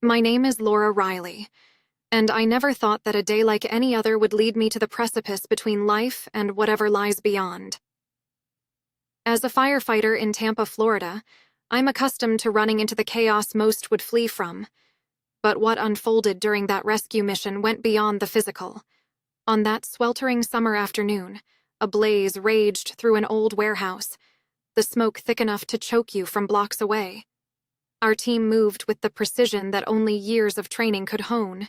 My name is Laura Riley, and I never thought that a day like any other would lead me to the precipice between life and whatever lies beyond. As a firefighter in Tampa, Florida, I'm accustomed to running into the chaos most would flee from. But what unfolded during that rescue mission went beyond the physical. On that sweltering summer afternoon, a blaze raged through an old warehouse, the smoke thick enough to choke you from blocks away. Our team moved with the precision that only years of training could hone,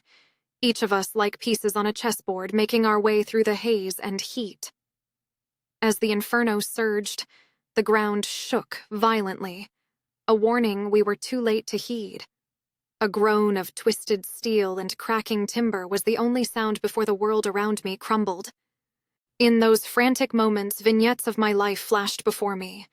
each of us like pieces on a chessboard making our way through the haze and heat. As the inferno surged, the ground shook violently, a warning we were too late to heed. A groan of twisted steel and cracking timber was the only sound before the world around me crumbled. In those frantic moments, vignettes of my life flashed before me.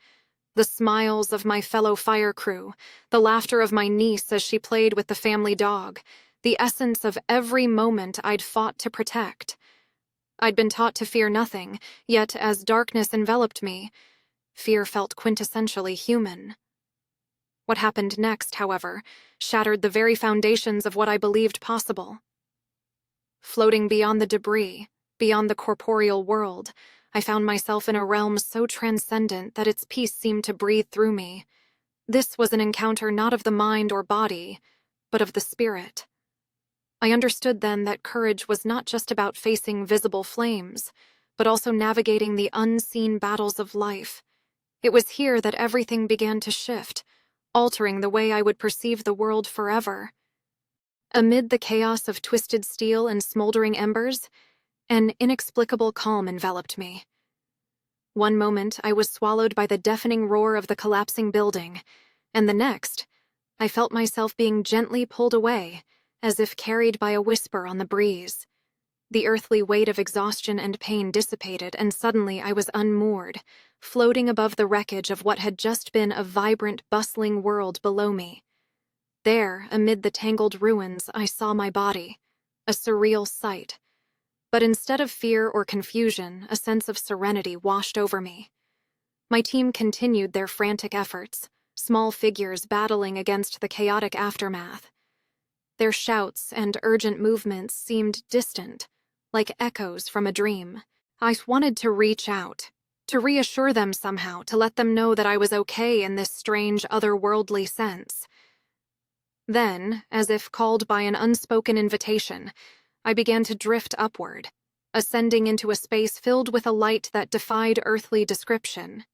The smiles of my fellow fire crew, the laughter of my niece as she played with the family dog, the essence of every moment I'd fought to protect. I'd been taught to fear nothing, yet as darkness enveloped me, fear felt quintessentially human. What happened next, however, shattered the very foundations of what I believed possible. Floating beyond the debris, beyond the corporeal world, I found myself in a realm so transcendent that its peace seemed to breathe through me. This was an encounter not of the mind or body, but of the spirit. I understood then that courage was not just about facing visible flames, but also navigating the unseen battles of life. It was here that everything began to shift, altering the way I would perceive the world forever. Amid the chaos of twisted steel and smoldering embers, an inexplicable calm enveloped me. One moment I was swallowed by the deafening roar of the collapsing building, and the next, I felt myself being gently pulled away, as if carried by a whisper on the breeze. The earthly weight of exhaustion and pain dissipated, and suddenly I was unmoored, floating above the wreckage of what had just been a vibrant, bustling world below me. There, amid the tangled ruins, I saw my body, a surreal sight. But instead of fear or confusion, a sense of serenity washed over me. My team continued their frantic efforts, small figures battling against the chaotic aftermath. Their shouts and urgent movements seemed distant, like echoes from a dream. I wanted to reach out, to reassure them somehow, to let them know that I was okay in this strange, otherworldly sense. Then, as if called by an unspoken invitation, I began to drift upward, ascending into a space filled with a light that defied earthly description.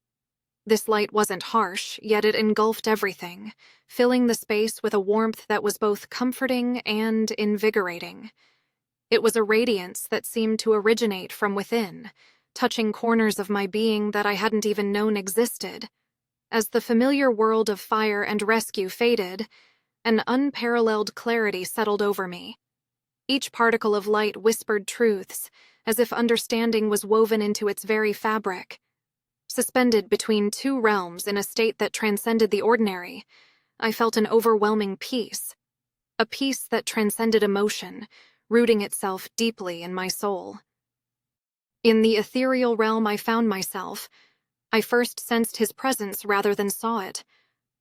This light wasn't harsh, yet it engulfed everything, filling the space with a warmth that was both comforting and invigorating. It was a radiance that seemed to originate from within, touching corners of my being that I hadn't even known existed. As the familiar world of fire and rescue faded, an unparalleled clarity settled over me. Each particle of light whispered truths, as if understanding was woven into its very fabric. Suspended between two realms in a state that transcended the ordinary, I felt an overwhelming peace, a peace that transcended emotion, rooting itself deeply in my soul. In the ethereal realm I found myself, I first sensed his presence rather than saw it,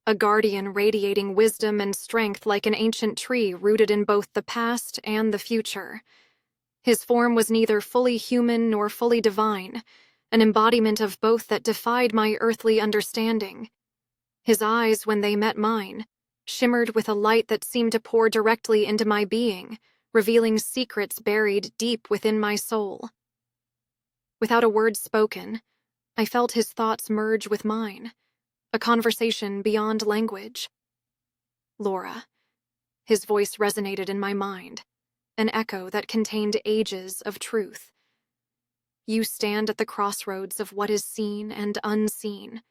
a guardian radiating wisdom and strength like an ancient tree rooted in both the past and the future. His form was neither fully human nor fully divine, an embodiment of both that defied my earthly understanding. His eyes, when they met mine, shimmered with a light that seemed to pour directly into my being, revealing secrets buried deep within my soul. Without a word spoken, I felt his thoughts merge with mine, a conversation beyond language. Laura. His voice resonated in my mind, an echo that contained ages of truth. You stand at the crossroads of what is seen and unseen.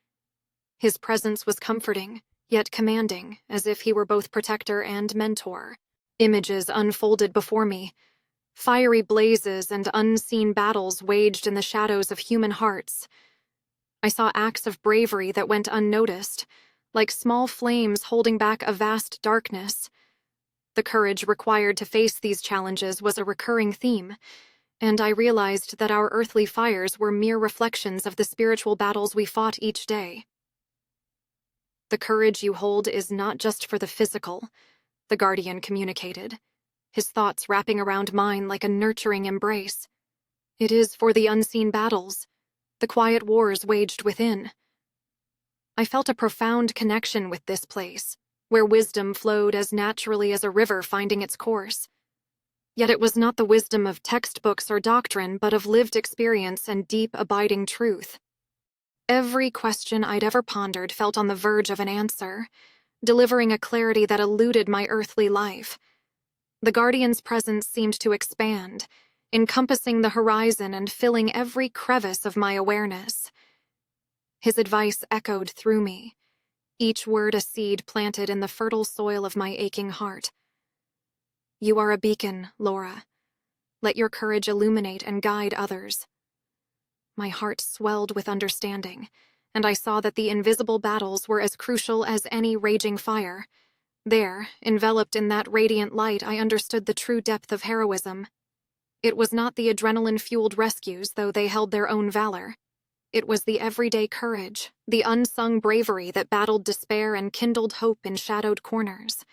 His presence was comforting, yet commanding, as if he were both protector and mentor. Images unfolded before me. Fiery blazes and unseen battles waged in the shadows of human hearts. I saw acts of bravery that went unnoticed, like small flames holding back a vast darkness. The courage required to face these challenges was a recurring theme, and I realized that our earthly fires were mere reflections of the spiritual battles we fought each day. The courage you hold is not just for the physical, the Guardian communicated, his thoughts wrapping around mine like a nurturing embrace. It is for the unseen battles, the quiet wars waged within. I felt a profound connection with this place, where wisdom flowed as naturally as a river finding its course. Yet it was not the wisdom of textbooks or doctrine, but of lived experience and deep, abiding truth. Every question I'd ever pondered felt on the verge of an answer, delivering a clarity that eluded my earthly life. The Guardian's presence seemed to expand, encompassing the horizon and filling every crevice of my awareness. His advice echoed through me, each word a seed planted in the fertile soil of my aching heart. You are a beacon, Laura. Let your courage illuminate and guide others. My heart swelled with understanding, and I saw that the invisible battles were as crucial as any raging fire. There, enveloped in that radiant light, I understood the true depth of heroism. It was not the adrenaline-fueled rescues, though they held their own valor. It was the everyday courage, the unsung bravery that battled despair and kindled hope in shadowed corners.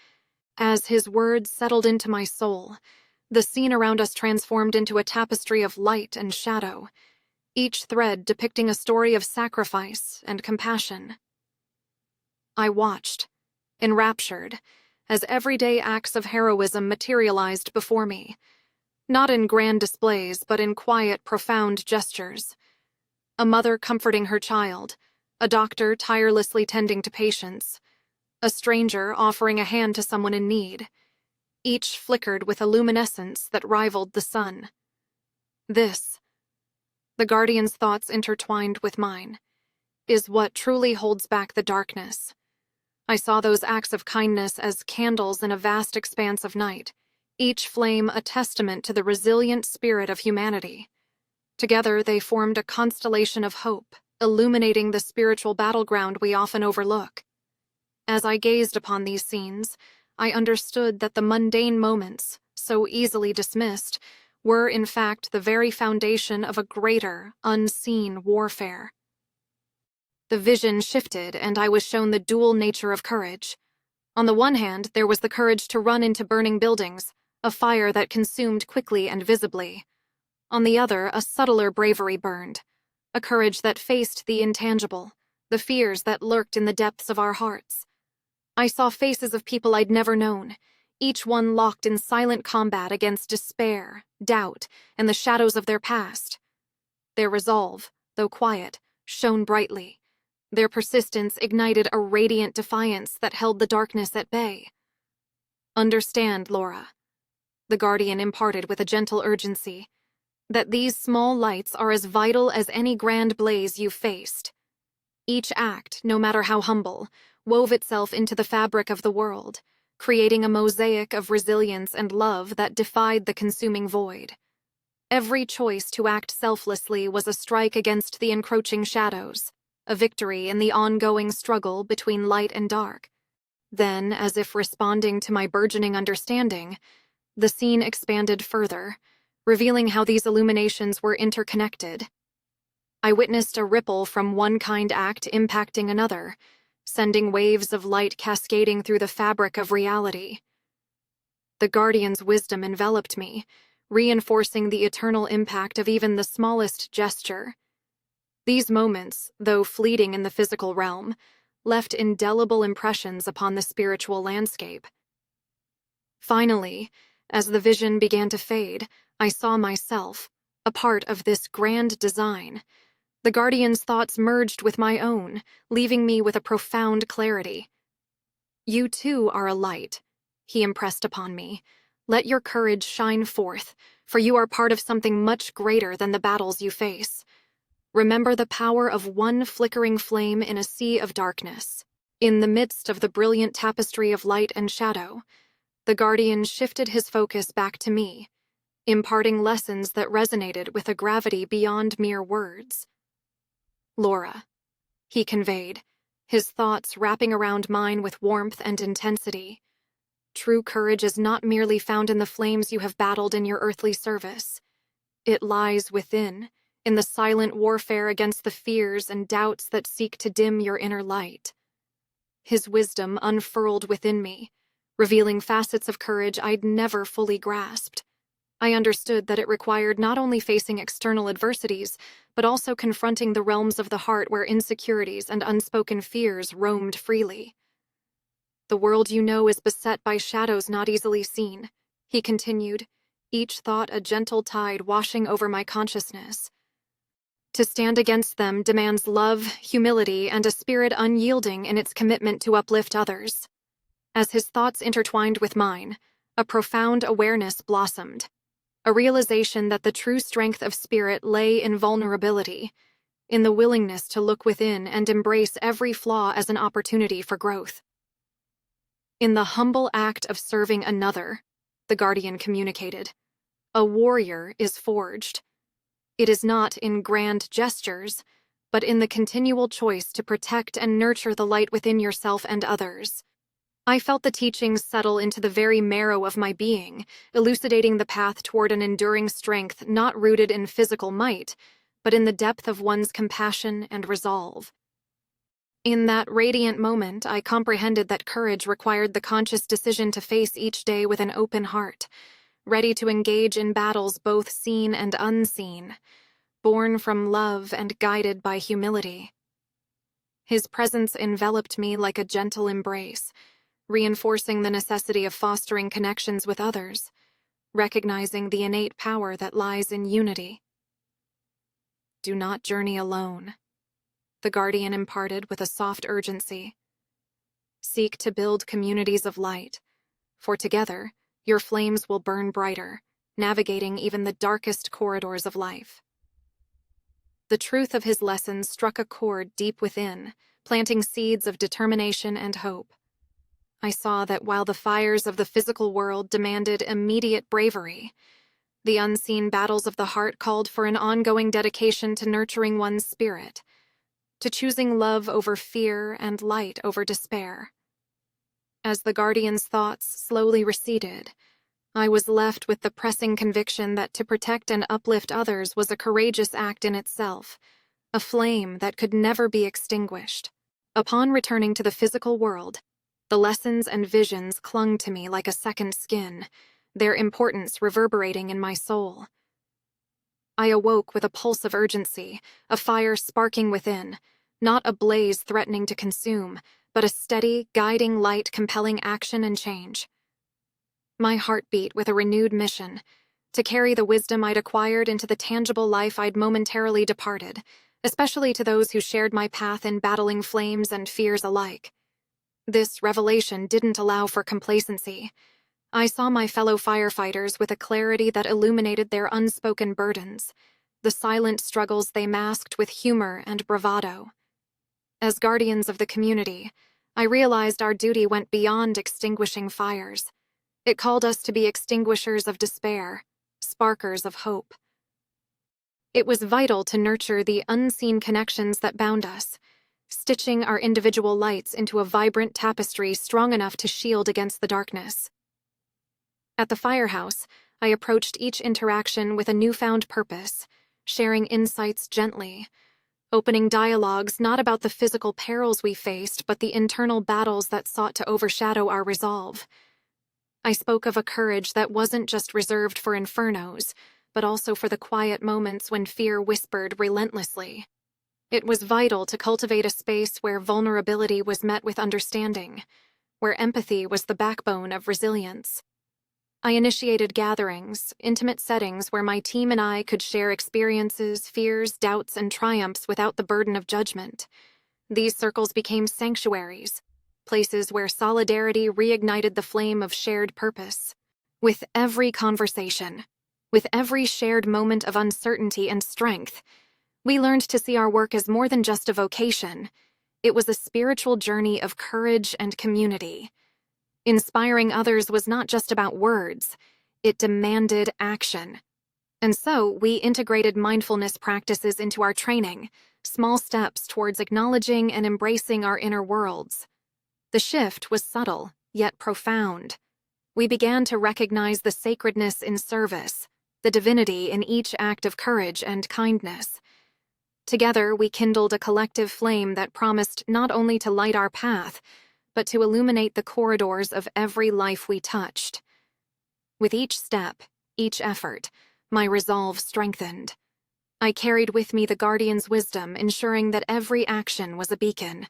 As his words settled into my soul, the scene around us transformed into a tapestry of light and shadow, each thread depicting a story of sacrifice and compassion. I watched, enraptured, as everyday acts of heroism materialized before me, not in grand displays, but in quiet, profound gestures. A mother comforting her child, a doctor tirelessly tending to patients, a stranger offering a hand to someone in need. Each flickered with a luminescence that rivaled the sun. This, the Guardian's thoughts intertwined with mine, is what truly holds back the darkness. I saw those acts of kindness as candles in a vast expanse of night, each flame a testament to the resilient spirit of humanity. Together they formed a constellation of hope, illuminating the spiritual battleground we often overlook. As I gazed upon these scenes, I understood that the mundane moments, so easily dismissed, were in fact the very foundation of a greater, unseen warfare. The vision shifted, and I was shown the dual nature of courage. On the one hand, there was the courage to run into burning buildings, a fire that consumed quickly and visibly. On the other, a subtler bravery burned, a courage that faced the intangible, the fears that lurked in the depths of our hearts. I saw faces of people I'd never known, each one locked in silent combat against despair, doubt, and the shadows of their past. Their resolve, though quiet, shone brightly. Their persistence ignited a radiant defiance that held the darkness at bay. Understand, Laura, the Guardian imparted with a gentle urgency, that these small lights are as vital as any grand blaze you've faced. Each act, no matter how humble, wove itself into the fabric of the world, creating a mosaic of resilience and love that defied the consuming void. Every choice to act selflessly was a strike against the encroaching shadows, a victory in the ongoing struggle between light and dark. Then, as if responding to my burgeoning understanding, the scene expanded further, revealing how these illuminations were interconnected. I witnessed a ripple from one kind act impacting another, sending waves of light cascading through the fabric of reality. The Guardian's wisdom enveloped me, reinforcing the eternal impact of even the smallest gesture. These moments, though fleeting in the physical realm, left indelible impressions upon the spiritual landscape. Finally, as the vision began to fade, I saw myself, a part of this grand design. The Guardian's thoughts merged with my own, leaving me with a profound clarity. You too are a light, he impressed upon me. Let your courage shine forth, for you are part of something much greater than the battles you face. Remember the power of one flickering flame in a sea of darkness. In the midst of the brilliant tapestry of light and shadow, the Guardian shifted his focus back to me, imparting lessons that resonated with a gravity beyond mere words. Laura, he conveyed, his thoughts wrapping around mine with warmth and intensity. True courage is not merely found in the flames you have battled in your earthly service. It lies within, in the silent warfare against the fears and doubts that seek to dim your inner light. His wisdom unfurled within me, revealing facets of courage I'd never fully grasped. I understood that it required not only facing external adversities, but also confronting the realms of the heart where insecurities and unspoken fears roamed freely. "The world you know is beset by shadows not easily seen," he continued, each thought a gentle tide washing over my consciousness. "To stand against them demands love, humility, and a spirit unyielding in its commitment to uplift others." As his thoughts intertwined with mine, a profound awareness blossomed, a realization that the true strength of spirit lay in vulnerability, in the willingness to look within and embrace every flaw as an opportunity for growth. "In the humble act of serving another," the Guardian communicated, "a warrior is forged. It is not in grand gestures, but in the continual choice to protect and nurture the light within yourself and others." I felt the teachings settle into the very marrow of my being, elucidating the path toward an enduring strength not rooted in physical might, but in the depth of one's compassion and resolve. In that radiant moment, I comprehended that courage required the conscious decision to face each day with an open heart, ready to engage in battles both seen and unseen, born from love and guided by humility. His presence enveloped me like a gentle embrace, reinforcing the necessity of fostering connections with others, recognizing the innate power that lies in unity. "Do not journey alone," the Guardian imparted with a soft urgency. "Seek to build communities of light, for together your flames will burn brighter, navigating even the darkest corridors of life." The truth of his lessons struck a chord deep within, planting seeds of determination and hope. I saw that while the fires of the physical world demanded immediate bravery, the unseen battles of the heart called for an ongoing dedication to nurturing one's spirit, to choosing love over fear and light over despair. As the Guardian's thoughts slowly receded, I was left with the pressing conviction that to protect and uplift others was a courageous act in itself, a flame that could never be extinguished. Upon returning to the physical world, the lessons and visions clung to me like a second skin, their importance reverberating in my soul. I awoke with a pulse of urgency, a fire sparking within, not a blaze threatening to consume, but a steady, guiding light compelling action and change. My heart beat with a renewed mission, to carry the wisdom I'd acquired into the tangible life I'd momentarily departed, especially to those who shared my path in battling flames and fears alike. This revelation didn't allow for complacency. I saw my fellow firefighters with a clarity that illuminated their unspoken burdens, the silent struggles they masked with humor and bravado. As guardians of the community, I realized our duty went beyond extinguishing fires. It called us to be extinguishers of despair, sparkers of hope. It was vital to nurture the unseen connections that bound us, stitching our individual lights into a vibrant tapestry strong enough to shield against the darkness. At the firehouse, I approached each interaction with a newfound purpose, sharing insights gently, opening dialogues not about the physical perils we faced, but the internal battles that sought to overshadow our resolve. I spoke of a courage that wasn't just reserved for infernos, but also for the quiet moments when fear whispered relentlessly. It was vital to cultivate a space where vulnerability was met with understanding, where empathy was the backbone of resilience. I initiated gatherings, intimate settings where my team and I could share experiences, fears, doubts, and triumphs without the burden of judgment. These circles became sanctuaries, places where solidarity reignited the flame of shared purpose. With every conversation, with every shared moment of uncertainty and strength, we learned to see our work as more than just a vocation. It was a spiritual journey of courage and community. Inspiring others was not just about words, it demanded action. And so, we integrated mindfulness practices into our training, small steps towards acknowledging and embracing our inner worlds. The shift was subtle, yet profound. We began to recognize the sacredness in service, the divinity in each act of courage and kindness. Together, we kindled a collective flame that promised not only to light our path, but to illuminate the corridors of every life we touched. With each step, each effort, my resolve strengthened. I carried with me the Guardian's wisdom, ensuring that every action was a beacon,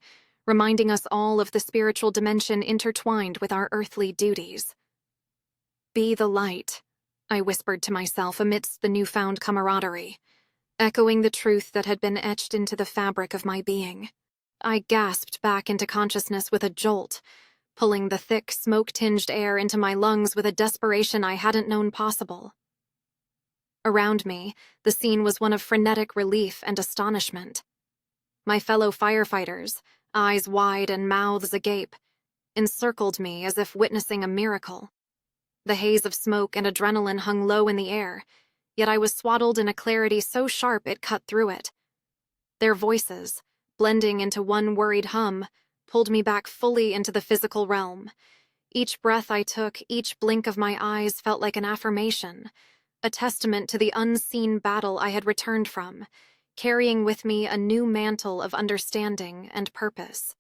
reminding us all of the spiritual dimension intertwined with our earthly duties. "Be the light," I whispered to myself amidst the newfound camaraderie, echoing the truth that had been etched into the fabric of my being. I gasped back into consciousness with a jolt, pulling the thick, smoke-tinged air into my lungs with a desperation I hadn't known possible. Around me, the scene was one of frenetic relief and astonishment. My fellow firefighters, eyes wide and mouths agape, encircled me as if witnessing a miracle. The haze of smoke and adrenaline hung low in the air, yet I was swaddled in a clarity so sharp it cut through it. Their voices, blending into one worried hum, pulled me back fully into the physical realm. Each breath I took, each blink of my eyes felt like an affirmation, a testament to the unseen battle I had returned from, carrying with me a new mantle of understanding and purpose.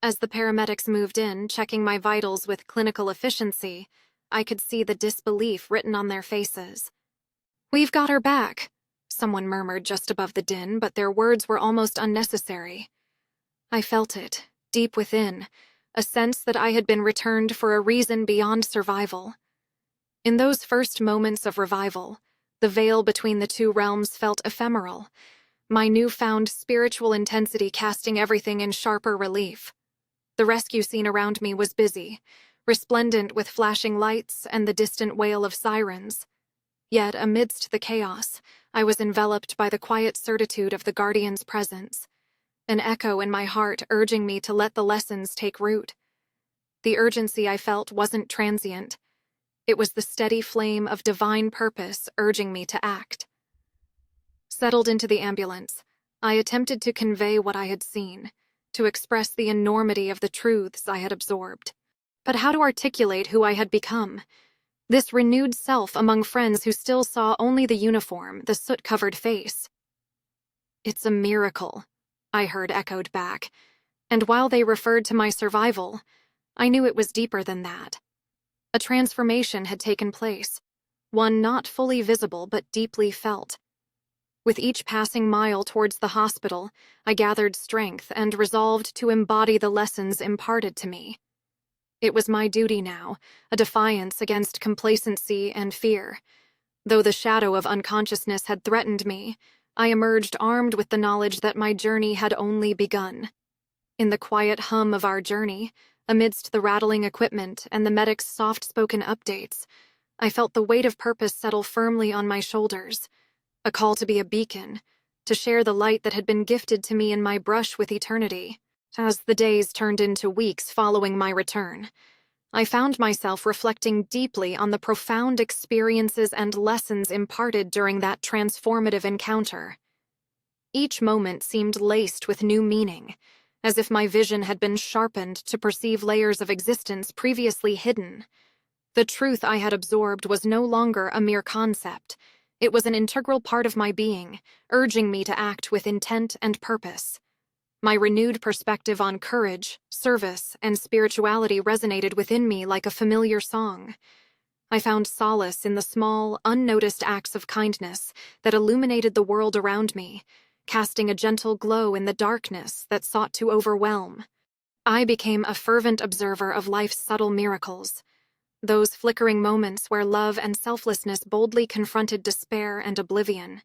As the paramedics moved in, checking my vitals with clinical efficiency, I could see the disbelief written on their faces. "We've got her back," someone murmured just above the din, but their words were almost unnecessary. I felt it, deep within, a sense that I had been returned for a reason beyond survival. In those first moments of revival, the veil between the two realms felt ephemeral, my newfound spiritual intensity casting everything in sharper relief. The rescue scene around me was busy, resplendent with flashing lights and the distant wail of sirens. Yet, amidst the chaos, I was enveloped by the quiet certitude of the Guardian's presence, an echo in my heart urging me to let the lessons take root. The urgency I felt wasn't transient. It was the steady flame of divine purpose urging me to act. Settled into the ambulance, I attempted to convey what I had seen, to express the enormity of the truths I had absorbed. But how to articulate who I had become? This renewed self among friends who still saw only the uniform, the soot-covered face. "It's a miracle," I heard echoed back, and while they referred to my survival, I knew it was deeper than that. A transformation had taken place, one not fully visible but deeply felt. With each passing mile towards the hospital, I gathered strength and resolved to embody the lessons imparted to me. It was my duty now, a defiance against complacency and fear. Though the shadow of unconsciousness had threatened me, I emerged armed with the knowledge that my journey had only begun. In the quiet hum of our journey, amidst the rattling equipment and the medic's soft-spoken updates, I felt the weight of purpose settle firmly on my shoulders, a call to be a beacon, to share the light that had been gifted to me in my brush with eternity. As the days turned into weeks following my return, I found myself reflecting deeply on the profound experiences and lessons imparted during that transformative encounter. Each moment seemed laced with new meaning, as if my vision had been sharpened to perceive layers of existence previously hidden. The truth I had absorbed was no longer a mere concept. It was an integral part of my being, urging me to act with intent and purpose. My renewed perspective on courage, service, and spirituality resonated within me like a familiar song. I found solace in the small, unnoticed acts of kindness that illuminated the world around me, casting a gentle glow in the darkness that sought to overwhelm. I became a fervent observer of life's subtle miracles, those flickering moments where love and selflessness boldly confronted despair and oblivion.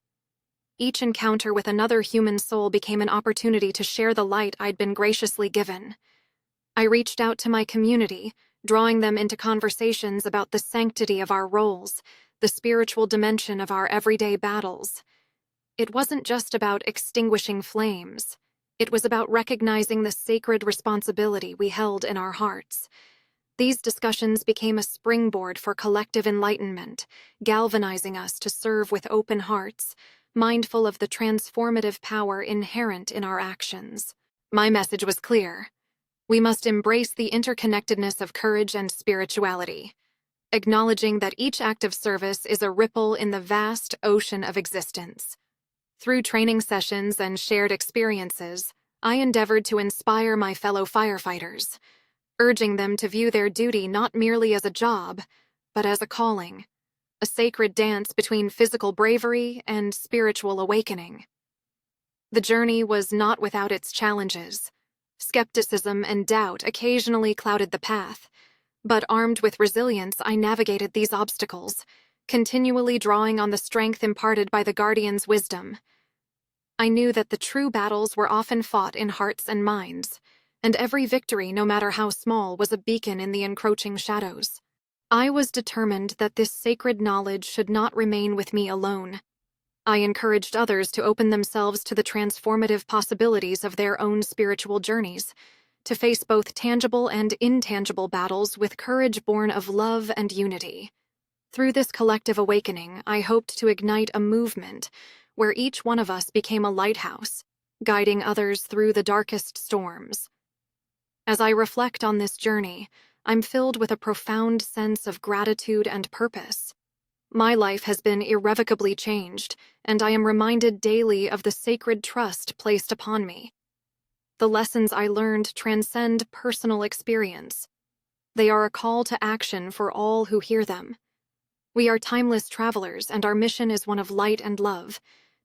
Each encounter with another human soul became an opportunity to share the light I'd been graciously given. I reached out to my community, drawing them into conversations about the sanctity of our roles, the spiritual dimension of our everyday battles. It wasn't just about extinguishing flames. It was about recognizing the sacred responsibility we held in our hearts. These discussions became a springboard for collective enlightenment, galvanizing us to serve with open hearts, mindful of the transformative power inherent in our actions. My message was clear. We must embrace the interconnectedness of courage and spirituality, acknowledging that each act of service is a ripple in the vast ocean of existence. Through training sessions and shared experiences, I endeavored to inspire my fellow firefighters, urging them to view their duty not merely as a job, but as a calling, a sacred dance between physical bravery and spiritual awakening. The journey was not without its challenges. Skepticism and doubt occasionally clouded the path, but armed with resilience, I navigated these obstacles, continually drawing on the strength imparted by the Guardian's wisdom. I knew that the true battles were often fought in hearts and minds, and every victory, no matter how small, was a beacon in the encroaching shadows. I was determined that this sacred knowledge should not remain with me alone. I encouraged others to open themselves to the transformative possibilities of their own spiritual journeys, to face both tangible and intangible battles with courage born of love and unity. Through this collective awakening, I hoped to ignite a movement where each one of us became a lighthouse, guiding others through the darkest storms. As I reflect on this journey, I'm filled with a profound sense of gratitude and purpose. My life has been irrevocably changed, and I am reminded daily of the sacred trust placed upon me. The lessons I learned transcend personal experience. They are a call to action for all who hear them. We are timeless travelers, and our mission is one of light and love,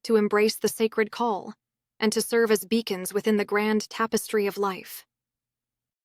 to embrace the sacred call, and to serve as beacons within the grand tapestry of life.